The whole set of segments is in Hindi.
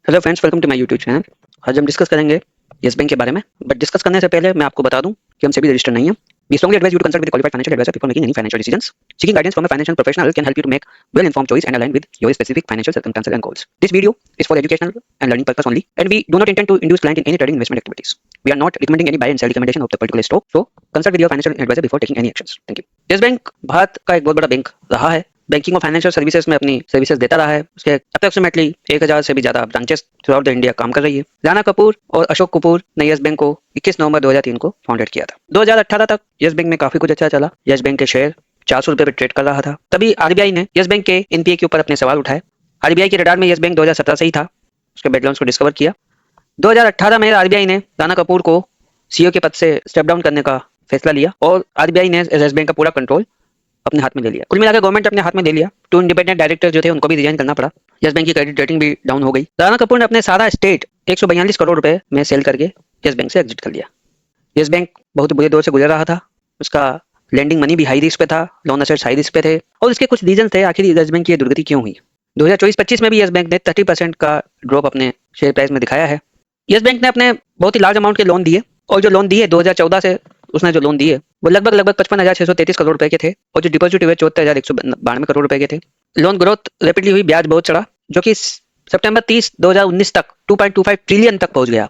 Hello friends, welcome to my YouTube channel. आज हम डिस्कस करेंगे यस बैंक के बारे में। बट डिस्कस करने से पहले मैं आपको बता दूं कि हम सभी रजिस्टर नहीं हैं। We strongly advise you to consult with qualified financial adviser before making any financial decisions. Seeking guidance from a financial professional can help you to make well informed choice and align with your specific financial circumstances and goals. This video is for educational and learning purpose only and we do not intend to induce client in any trading investment activities. We are not recommending any bye and sell recommendation of the particular stock, so consult with your financial adviser before taking any actions. Thank you. Yes Bank Bharat का एक बहुत बड़ा बैंक रहा है। बैंकिंग और फाइनेंशियल सर्विसेज में अपनी सर्विसेज देता रहा है। उसके अप्रोक्सीमेटली 1000 से भी ज्यादा branches through out the India काम कर रही है। राणा कपूर और अशोक कपूर ने यस बैंक को 21 नवंबर 2003 को फाउंडेड किया था। 2018 तक यस बैंक में काफी कुछ अच्छा चला। यस बैंक के शेयर 400 रुपए पे ट्रेड कर रहा था। तभी आरबीआई ने यस बैंक के एनपीए के ऊपर अपने सवाल उठाए। आरबीआई के रडार में यस बैंक 2017 से ही था। उसके बैकग्राउंड को डिस्कवर किया। 2018 में आरबीआई ने राणा कपूर को सीईओ के पद से स्टेप डाउन करने का फैसला लिया और आरबीआई ने यस बैंक का पूरा कंट्रोल अपने हाथ में ले लिया। कुल मिलाकर गवर्नमेंट अपने हाथ में ले लिया। 2 इंडिपेंडेंट डायरेक्टर जो थे उनको भी रिजाइन करना पड़ा। यस बैंक की क्रेडिट रेटिंग भी डाउन हो गई। राणा कपूर ने अपने सारा स्टेट 142 करोड़ रुपए में सेल करके यस बैंक से एग्जिट कर लिया। यस बैंक बहुत बुरे दौर से गुजर रहा था। उसका लैंडिंग मनी भी हाई रिस्क पे था, लोन असेट्स हाई रिस्क पे थे और इसके कुछ रीजन थे आखिर यस बैंक की ये दुर्गति क्यों हुई। 2024-25 में भी यस बैंक ने 30% का ड्रॉप अपने शेयर प्राइस में दिखाया है। यस बैंक ने अपने बहुत ही लार्ज अमाउंट के लोन दिए और जो लोन दिए 2014 से उसने जो लोन दिए वो लगभग 55,633 करोड़ रुपए के थे और जो डिपॉजिट हुए 74,192 करोड़ रुपए के थे। लोन ग्रोथ रैपिडली हुई, ब्याज बहुत चढ़ा जो कि सितंबर 30 2019 तक 2.25 ट्रिलियन तक पहुंच गया।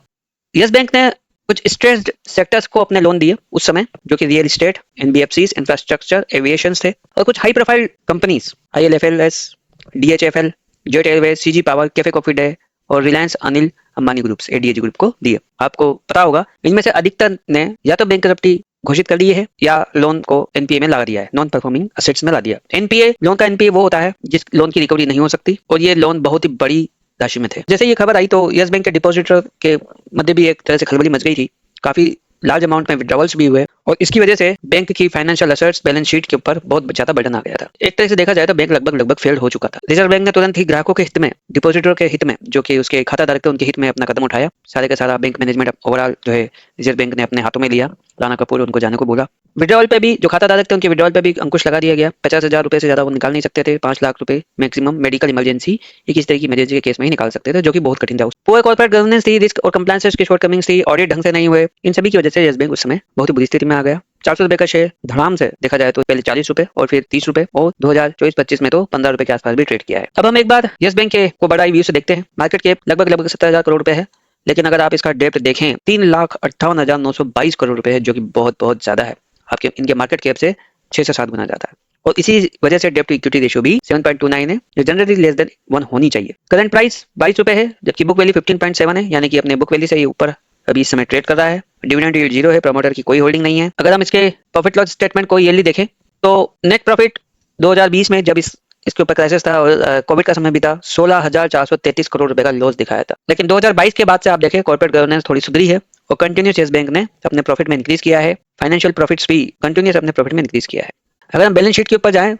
यस बैंक ने कुछ स्ट्रेस्ड सेक्टर्स को अपने लोन दिए उस समय, जो कि real estate, NBFCs, infrastructure, aviation थे और कुछ high profile companies ILFLS, DHFL, Jet Airways, CG Power, Cafe Coffee Day और Reliance Anil Ambani groups ADAG group को दिए। आपको पता होगा इनमें से अधिकतर ने या तो बैंकरप्टी घोषित कर ली है या लोन को एनपीए में ला दिया है, नॉन परफॉर्मिंग एसेट्स में ला दिया। एनपीए लोन का एनपीए वो होता है जिस लोन की रिकवरी नहीं हो सकती और ये लोन बहुत ही बड़ी राशि में थे। जैसे ये खबर आई तो यस बैंक के डिपॉजिटर के मध्य भी एक तरह से खलबली मच गई थी। काफी लार्ज अमाउंट में विड्रॉवल्स भी हुए और इसकी वजह से बैंक की फाइनेंशियल एसेट्स बैलेंस शीट के ऊपर बहुत ज्यादा बर्डन आ गया था। एक तरह से देखा जाए तो बैंक लगभग फेल्ड हो चुका था। रिजर्व बैंक ने तुरंत ही ग्राहकों के हित में, डिपॉजिटरों के हित में, जो कि उसके खाता धारक थे उनके हित में अपना कदम उठाया। सारे का सारा बैंक मैनेजमेंट ओवरऑल जो है रिजर्व बैंक ने अपने हाथों में लिया। राणा कपूर उनको जाने को बोला। विड्रॉल पे भी जो खाता धारक थे उनके विड्रॉल पे भी अंकुश लगा दिया गया। 50,000 रुपए से ज्यादा वो निकाल नहीं सकते थे। 5 लाख रुपए मैक्सिमम मेडिकल इमरजेंसी, एक इस तरह की इमरजेंसी के केस में ही निकाल सकते थे, जो कि बहुत कठिन था। पुअर कॉर्पोरेट गवर्नेंस थी, रिस्क और कंप्लायंस की शॉर्टकमिंग्स थी, ऑडिट ढंग से नहीं हुए। इन सभी की वजह से यस बैंक उस समय बहुत ही बुरी स्थिति में आ गया। 400 रुपए का शेयर धड़ाम से देखा जाए तो पहले 40 रुपए और फिर 30 रुपए और 2024-25 में तो 15 रुपए के आसपास भी ट्रेड किया है। अब हम एक बार यस बैंक के को बड़ा व्यू से देखते हैं। मार्केट कैप लगभग 70,000 करोड़ रुपए है, लेकिन अगर आप इसका डेप्थ देखें 3,58,922 करोड़ रुपए है, जो कि बहुत ज्यादा है। आपके इनके मार्केट कैप से 6 से 7 गुना ज्यादा है और इसी वजह से डेप्ट टू इक्विटी रेशियो भी 7.29 है, जो जनरली लेस देन 1 होनी चाहिए। करंट प्राइस 22 रुपए है, जबकि बुक वैल्यू 15.7 है, यानी कि अपने बुक वैल्यू से ये ऊपर अभी इस समय ट्रेड कर रहा है। डिविडेंड यील्ड 0 है, प्रमोटर की कोई होल्डिंग नहीं है। अगर हम इसके प्रॉफिट लॉस स्टेटमेंट को ईयरली देखें तो नेट प्रॉफिट 2020 में जब इसके ऊपर क्राइसिस था और कोविड का समय भी था, 16,433 करोड़ रुपए का लॉस दिखाया था। लेकिन 2022 के बाद से आप देखें कॉर्पोरेट गवर्नेंस थोड़ी सुधरी है और कंटिन्यूस यस बैंक ने अपने प्रॉफिट में इंक्रीज किया है। फाइनेंशियल प्रॉफिट्स भी कंटिन्यूस अपने प्रॉफिट में इंक्रीज किया है। अगर हम बैलेंस शीट के ऊपर जाएं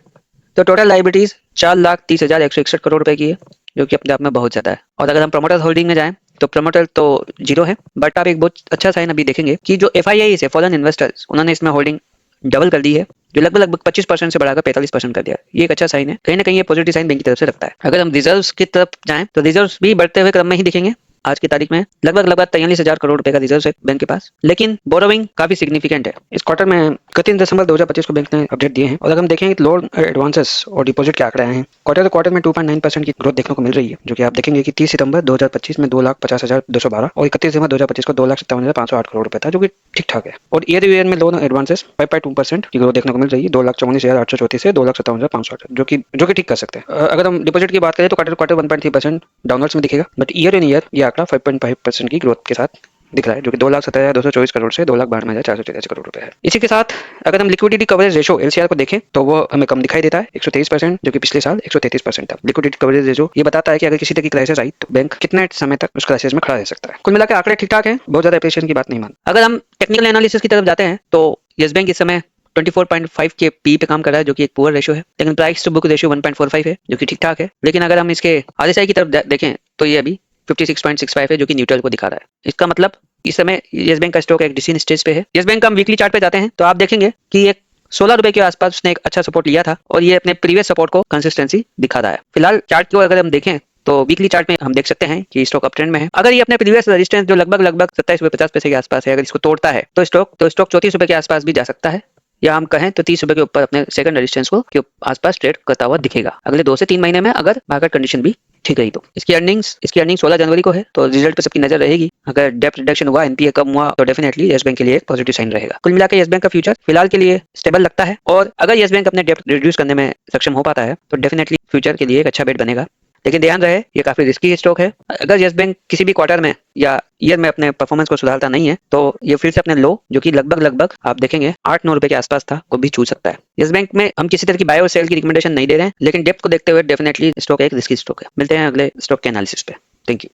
तो टोटल लायबिलिटीज 4,30,161 करोड़ रुपए की है, जो कि अपने आप में बहुत ज्यादा है। और अगर हम प्रमोटर होल्डिंग में जाएं तो प्रमोटर तो 0 है, बट आप एक बहुत अच्छा साइन अभी देखेंगे कि जो एफआईआई है, फॉरेन इन्वेस्टर्स, उन्होंने इसमें होल्डिंग डबल कर दी है, जो लगभग 25% से बढ़ाकर 45% कर दिया। ये एक अच्छा साइन है, कहीं ना कहीं ये पॉजिटिव साइन बैंक की तरफ से लगता है। अगर हम रिजर्व्स की तरफ जाएं तो रिजर्व्स भी बढ़ते हुए क्रम में ही दिखेंगे। आज की तारीख में लगभग 43,000 करोड़ रुपए का रिजर्व है बैंक के पास, लेकिन बोरोविंग काफी सिग्निफिकेंट है। इस क्वार्टर में 31 दिसंबर 2025 को बैंक ने अपडेट दिए हैं और अगर हम देखें लोन एडवांसेस और डिपॉजिट के आंकड़े आए हैं, क्वार्टर टू क्वार्टर में 2.9% की ग्रोथ देखने को मिल रही है, जो कि आप देखेंगे कि 30 सितंबर 2025 में 2,50,212 और 31 दिसंबर 2025 को 2,57,508 करोड़ रुपए था, जो कि ठीक ठाक है। और ईयर में लोन एडवांसेस 5.2% की ग्रोथ देखने को मिल रही है, 2,54,834 से 2,57,508, जो कि ठीक कर सकते हैं। अगर हम डिपॉजिट की बात करें तो क्वार्टर टू क्वार्टर 1.3% डाउनवर्ड्स में दिखेगा, बट ईयर इन ईयर ये आंकड़ा 5.5% की ग्रोथ के साथ दिख रहा है, जो कि 2,17,224 करोड़ से 2,92,483 करोड़ रुपए है। इसी के साथ अगर हम लिक्विडिटी कवरेज रेशो एलसीआर को देखें तो वो हमें कम दिखाई देता है, 123%, जो कि पिछले साल 133% था। लिक्विडिटी कवरेज रेशो ये बताता है कि अगर किसी तरह की क्राइसिस आई तो बैंक कितने समय तक उस क्राइसिस में खड़ा रह सकता है। कुल मिलाकर आंकड़े ठीक ठाक है, बहुत ज्यादा एप्रिसिएशन की बात नहीं मान। अगर हम टेक्निकल एनालिसिस की तरफ जाते हैं तो यस बैंक इस समय 24.5 के पी पे काम कर रहा है, जो कि एक पुअर रेशो है, लेकिन प्राइस टू बुक रेशियो 1.45 है, जो कि ठीक ठाक है। लेकिन अगर हम इसके आरएसआई की तरफ देखें तो ये अभी 56.65 है, जो कि न्यूट्रल को दिखा रहा है। इसका मतलब इस समय यस बैंक का स्टॉक एक डिसीजन स्टेज पे है। यस बैंक का हम वीकली चार्ट पे जाते हैं तो आप देखेंगे कि एक 16 रुपए के आसपास उसने एक अच्छा सपोर्ट लिया था और ये अपने प्रीवियस सपोर्ट को कंसिस्टेंसी दिखा रहा है। फिलहाल चार्ट को अगर हम देखें तो वीकली चार्ट में हम देख सकते हैं कि स्टॉक अप ट्रेंड में है। अगर ये अपने प्रीवियस रेजिस्टेंस जो लगभग 27 रुपए 50 पैसे के आसपास है, अगर इसको तोड़ता है तो स्टॉक 34 रुपए के आसपास भी जा सकता है, या हम कहें तो 30 रुपए के ऊपर अपने सेकंड रेजिस्टेंस को के आसपास ट्रेड करता हुआ दिखेगा अगले 2 से 3 महीने में, अगर मार्केट कंडीशन भी ठीक रही तो। इसकी अर्निंग्स 16 जनवरी को है, तो रिजल्ट पे सबकी नजर रहेगी। अगर डेप्थ रिडक्शन हुआ, एनपीए कम हुआ, तो डेफिनेटली येस बैंक के लिए एक पॉजिटिव साइन रहेगा। कुल मिलाकर येस बैंक का फ्यूचर फिलहाल के लिए स्टेबल लगता है, और अगर येस बैंक अपने डेप्थ रिड्यूस करने में सक्षम हो पाता है तो डेफिनेटली फ्यूचर के लिए एक अच्छा बेट बनेगा। लेकिन ध्यान रहे, ये काफी रिस्की स्टॉक है। अगर येस बैंक किसी भी क्वार्टर में या ईयर में अपने परफॉर्मेंस को सुधारता नहीं है, तो ये फिर से अपने लो, जो कि लगभग आप देखेंगे 8-9 रुपए के आसपास था, को भी छू सकता है। येस बैंक में हम किसी तरह की बाय और सेल की रिकमेंडेशन नहीं दे रहे हैं, लेकिन डेप्थ को देखते हुए डेफिनेटली स्टॉक एक रिस्की स्टॉक है। मिलते हैं अगले स्टॉक के एनालिसिस पे। Thank you.